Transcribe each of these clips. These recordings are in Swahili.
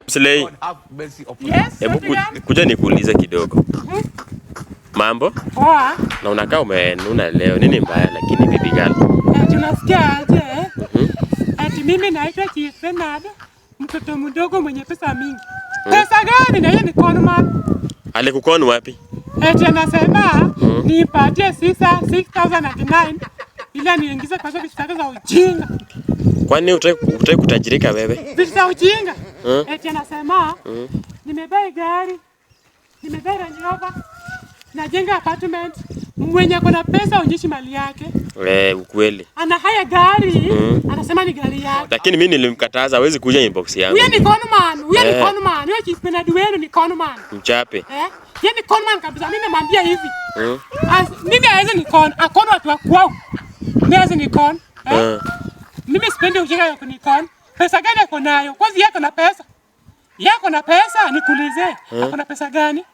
Slay. Yes, hebu kuja nikuulize kidogo. Mambo? Poa. Na unakaa umenuna leo. Nini mbaya lakini bibi girl? Tunasikia aje? Ati mimi naitwa Chief Bernard, mtoto mdogo mwenye pesa mingi. Pesa gani? Na yeye ni conman. Alikukonu wapi? Ati anasema nipatie 6099 ili niingize kwa sababu vitu za ujinga. Kwani utaki kutajirika wewe? Vitu za ujinga. Ati anasema nimebeba gari. Nimebeba Range Rover. Najenga apartment. Mwenye kuna pesa onyeshi mali yake. Ukweli. Ana haya gari. Anasema ni gari yake. Lakini mimi nilimkataza hawezi kuja inbox yangu. Huyo ni conman. Huyo ni conman. Huyo Chief Bernard wenu ni conman. Mchape. Yeye ni conman kabisa. Mimi namwambia hivi. Mimi hawezi ni con. Akona watu wa kwao. Mimi hawezi ni con. Mimi sipendi ujinga ya kunikon. Pesa gani yako nayo? Kwanza yako na pesa. Yako na pesa nikuulize. Ako na pesa gani?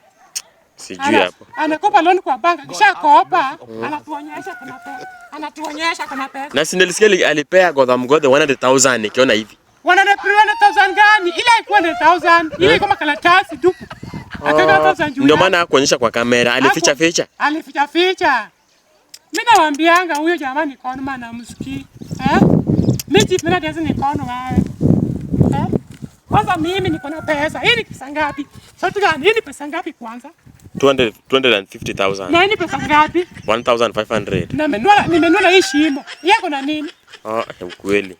Sijui hapo. Anakopa loan kwa banka kisha kopa, anatuonyesha kuna pesa. Anatuonyesha kuna pesa. Na si nilisikia alipea Gotham God 100,000 nikiona hivi. 100,000 gani? Ile ilikuwa 100,000. Ile kama karatasi tupu. Akaka 1,000 juu. Ndio maana hakuonyesha kwa kamera, alificha. Alificha. Mimi nawaambianga huyo jamani ni conman na msikii. Mimi Chief Bernard ni conman. Kwanza mimi niko na pesa. Hii ni pesa ngapi? Sauti gani? Hii ni pesa ngapi kwanza? 250,000. Na hii ni pesa ngapi? 1,500. Na nimenunua hii shimo. Yako na nini? Ukweli.